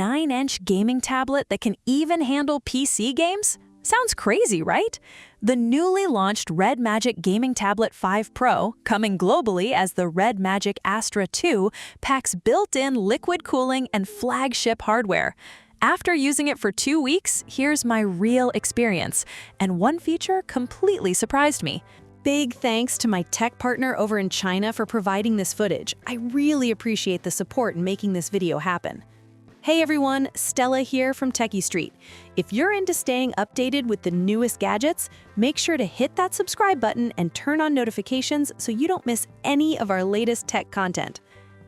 9-inch gaming tablet that can even handle PC games? Sounds crazy, right? The newly launched Red Magic Gaming Tablet 5 Pro, coming globally as the Red Magic Astra 2, packs built-in liquid cooling and flagship hardware. After using it for 2 weeks, here's my real experience, and one feature completely surprised me. Big thanks to my tech partner over in China for providing this footage. I really appreciate the support in making this video happen. Hey everyone, Stella here from techiestreet. If you're into staying updated with the newest gadgets, make sure to hit that subscribe button and turn on notifications so you don't miss any of our latest tech content.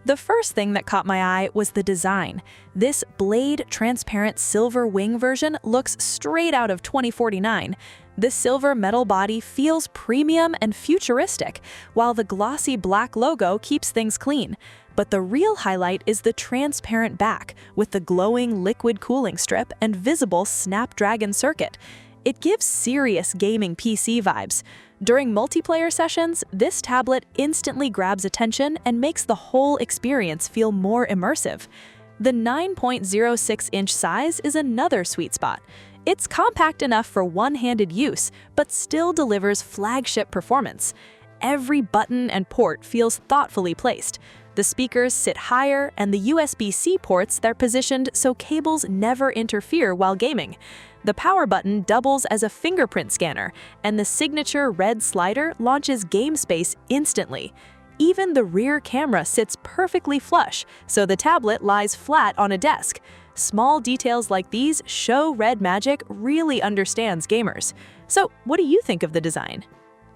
The first thing that caught my eye was the design. This blade transparent silver wing version looks straight out of 2049. The silver metal body feels premium and futuristic, while the glossy black logo keeps things clean. But the real highlight is the transparent back, with the glowing liquid cooling strip and visible Snapdragon circuit. It gives serious gaming PC vibes. During multiplayer sessions, this tablet instantly grabs attention and makes the whole experience feel more immersive. The 9.06-inch size is another sweet spot. It's compact enough for one-handed use, but still delivers flagship performance. Every button and port feels thoughtfully placed. The speakers sit higher, and the USB-C ports they're positioned so cables never interfere while gaming. The power button doubles as a fingerprint scanner, and the signature red slider launches game space instantly. Even the rear camera sits perfectly flush, so the tablet lies flat on a desk. Small details like these show Red Magic really understands gamers. So, what do you think of the design?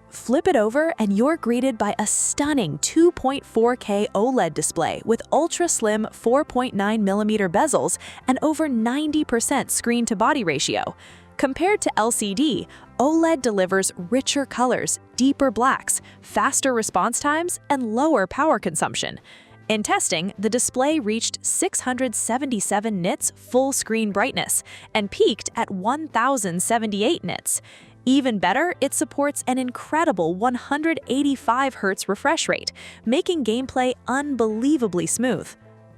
Flip it over and you're greeted by a stunning 2.4K OLED display with ultra-slim 4.9mm bezels and over 90% screen-to-body ratio. Compared to LCD, OLED delivers richer colors, deeper blacks, faster response times, and lower power consumption. In testing, the display reached 677 nits full-screen brightness and peaked at 1078 nits. Even better, it supports an incredible 185 Hz refresh rate, making gameplay unbelievably smooth.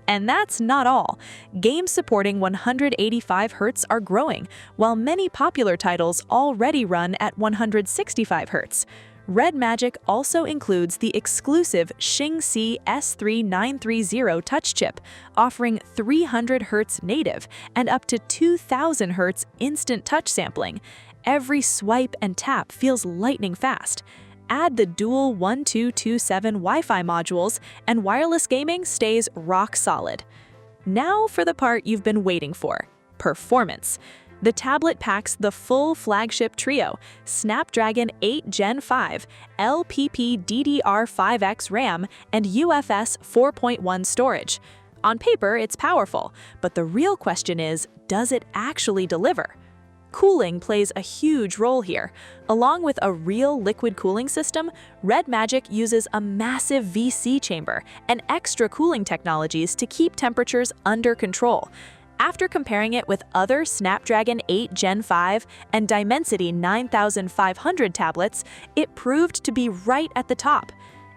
And that's not all. Games supporting 185 Hz are growing, while many popular titles already run at 165 Hz. Red Magic also includes the exclusive Xingxi S3930 touch chip, offering 300 Hz native and up to 2000 Hz instant touch sampling. Every swipe and tap feels lightning fast. Add the dual 1227 Wi-Fi modules, and wireless gaming stays rock solid. Now for the part you've been waiting for: performance. The tablet packs the full flagship trio: Snapdragon 8 Gen 5, LPDDR5X RAM, and UFS 4.1 storage. On paper, it's powerful, but the real question is, does it actually deliver? Cooling plays a huge role here. Along with a real liquid cooling system, Red Magic uses a massive VC chamber and extra cooling technologies to keep temperatures under control. After comparing it with other Snapdragon 8 Gen 5 and Dimensity 9500 tablets, it proved to be right at the top.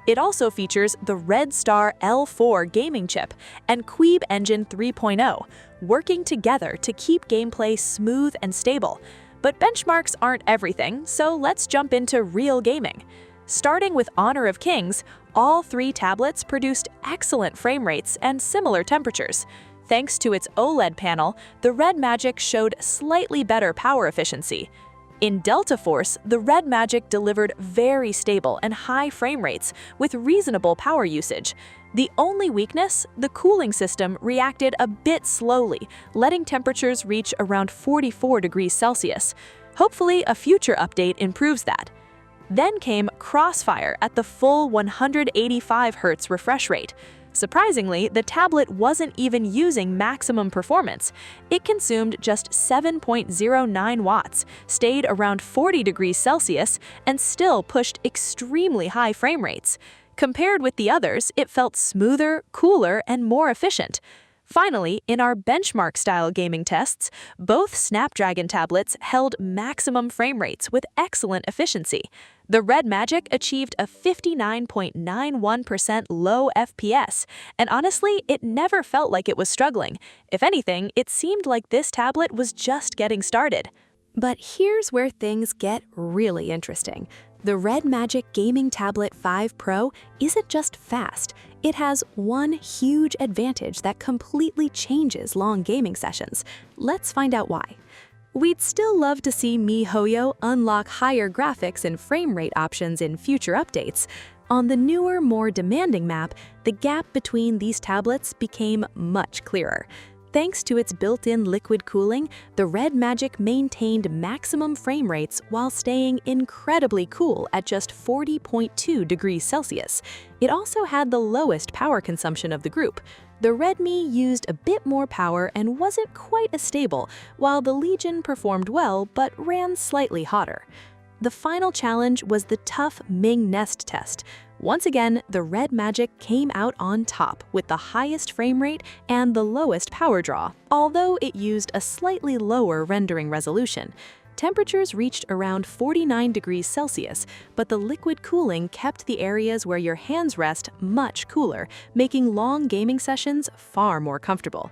It also features the Red Star L4 gaming chip and Quib Engine 3.0, working together to keep gameplay smooth and stable. But benchmarks aren't everything, so let's jump into real gaming. Starting with Honor of Kings, all 3 tablets produced excellent frame rates and similar temperatures. Thanks to its OLED panel, the Red Magic showed slightly better power efficiency. In Delta Force, the Red Magic delivered very stable and high frame rates with reasonable power usage. The only weakness, the cooling system reacted a bit slowly, letting temperatures reach around 44 degrees Celsius. Hopefully, a future update improves that. Then came Crossfire at the full 185 Hz refresh rate. Surprisingly, the tablet wasn't even using maximum performance. It consumed just 7.09 watts, stayed around 40 degrees Celsius, and still pushed extremely high frame rates. Compared with the others, it felt smoother, cooler, and more efficient. Finally, in our benchmark-style gaming tests, both Snapdragon tablets held maximum frame rates with excellent efficiency. The Red Magic achieved a 59.91% low FPS, and honestly, it never felt like it was struggling. If anything, it seemed like this tablet was just getting started. But here's where things get really interesting. The Red Magic Gaming Tablet 5 Pro isn't just fast. It has one huge advantage that completely changes long gaming sessions. Let's find out why. We'd still love to see MiHoYo unlock higher graphics and frame rate options in future updates. On the newer, more demanding map, the gap between these tablets became much clearer. Thanks to its built-in liquid cooling, the Red Magic maintained maximum frame rates while staying incredibly cool at just 40.2 degrees Celsius. It also had the lowest power consumption of the group. The Redmi used a bit more power and wasn't quite as stable, while the Legion performed well but ran slightly hotter. The final challenge was the tough Ming Nest test. Once again, the Red Magic came out on top with the highest frame rate and the lowest power draw, although it used a slightly lower rendering resolution. Temperatures reached around 49 degrees Celsius, but the liquid cooling kept the areas where your hands rest much cooler, making long gaming sessions far more comfortable.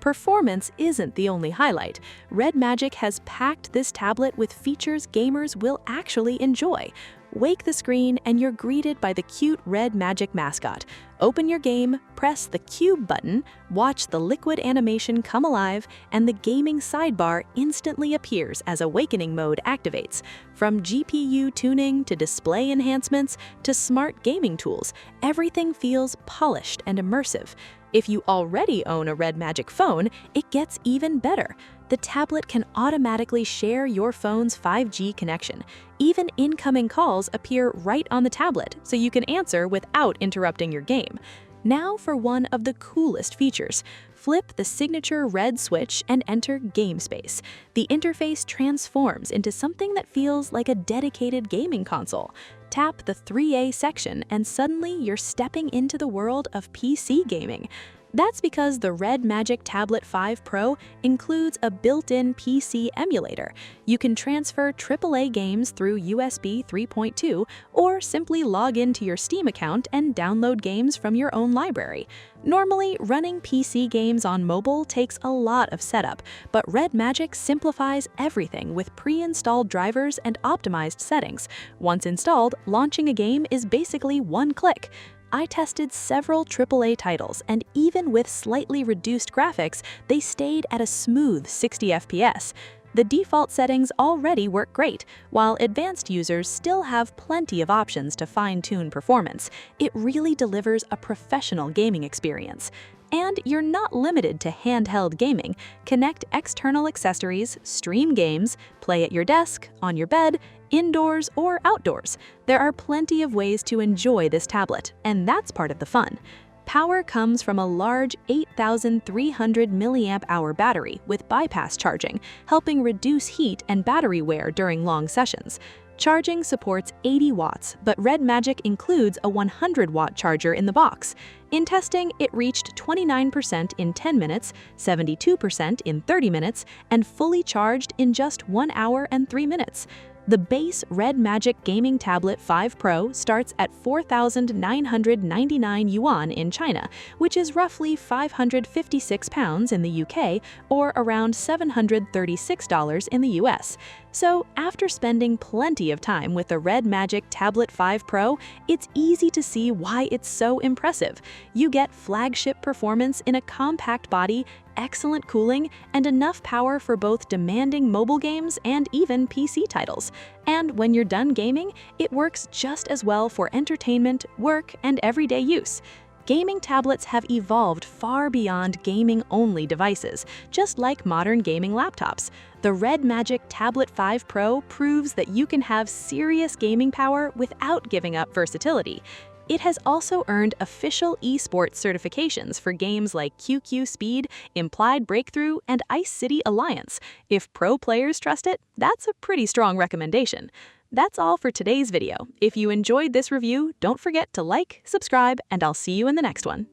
Performance isn't the only highlight. Red Magic has packed this tablet with features gamers will actually enjoy. Wake the screen and you're greeted by the cute Red Magic mascot. Open your game, press the cube button, watch the liquid animation come alive, and the gaming sidebar instantly appears as Awakening mode activates. From GPU tuning to display enhancements to smart gaming tools, everything feels polished and immersive. If you already own a Red Magic phone, it gets even better. The tablet can automatically share your phone's 5G connection. Even incoming calls appear right on the tablet, so you can answer without interrupting your game. Now for one of the coolest features. Flip the signature red switch and enter Game Space. The interface transforms into something that feels like a dedicated gaming console. Tap the 3A section and suddenly you're stepping into the world of PC gaming. That's because the Red Magic Tablet 5 Pro includes a built-in PC emulator. You can transfer AAA games through USB 3.2 or simply log into your Steam account and download games from your own library. Normally, running PC games on mobile takes a lot of setup, but Red Magic simplifies everything with pre-installed drivers and optimized settings. Once installed, launching a game is basically one click. I tested several AAA titles, and even with slightly reduced graphics, they stayed at a smooth 60 FPS. The default settings already work great, while advanced users still have plenty of options to fine-tune performance. It really delivers a professional gaming experience. And you're not limited to handheld gaming. Connect external accessories, stream games, play at your desk, on your bed, indoors or outdoors. There are plenty of ways to enjoy this tablet, and that's part of the fun. Power comes from a large 8,300 mAh battery with bypass charging, helping reduce heat and battery wear during long sessions. Charging supports 80 watts, but Red Magic includes a 100-watt charger in the box. In testing, it reached 29% in 10 minutes, 72% in 30 minutes, and fully charged in just 1 hour and 3 minutes. The base Red Magic Gaming Tablet 5 Pro starts at 4,999 yuan in China, which is roughly £556 in the UK or around $736 in the US. So after spending plenty of time with the Red Magic Tablet 5 Pro, it's easy to see why it's so impressive. You get flagship performance in a compact body, excellent cooling, and enough power for both demanding mobile games and even PC titles. And when you're done gaming, it works just as well for entertainment, work, and everyday use. Gaming tablets have evolved far beyond gaming-only devices, just like modern gaming laptops. The Red Magic Tablet 5 Pro proves that you can have serious gaming power without giving up versatility. It has also earned official esports certifications for games like QQ Speed, Implied Breakthrough, and Ice City Alliance. If pro players trust it, that's a pretty strong recommendation. That's all for today's video. If you enjoyed this review, don't forget to like, subscribe, and I'll see you in the next one.